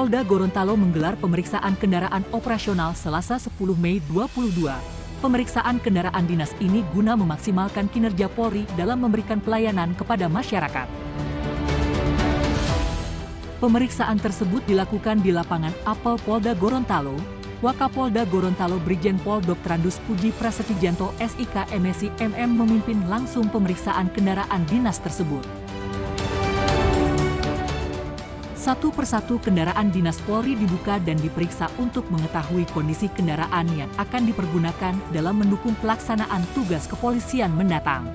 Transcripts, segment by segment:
Polda Gorontalo menggelar pemeriksaan kendaraan operasional Selasa 10 Mei 2022. Pemeriksaan kendaraan dinas ini guna memaksimalkan kinerja Polri dalam memberikan pelayanan kepada masyarakat. Pemeriksaan tersebut dilakukan di lapangan Apel Polda Gorontalo. Wakapolda Gorontalo Brigjen Pol Dr. Andus Puji Prasetyanto SIK MSI MM memimpin langsung pemeriksaan kendaraan dinas tersebut. Satu persatu kendaraan dinas Polri dibuka dan diperiksa untuk mengetahui kondisi kendaraan yang akan dipergunakan dalam mendukung pelaksanaan tugas kepolisian mendatang.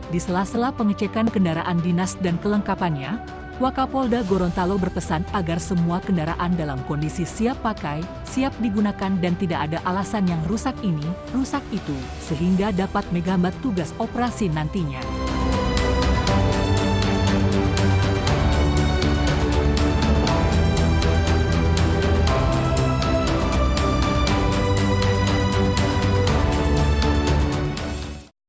Di sela-sela pengecekan kendaraan dinas dan kelengkapannya, Wakapolda Gorontalo berpesan agar semua kendaraan dalam kondisi siap pakai, siap digunakan dan tidak ada alasan yang rusak ini, rusak itu, sehingga dapat menghambat tugas operasi nantinya.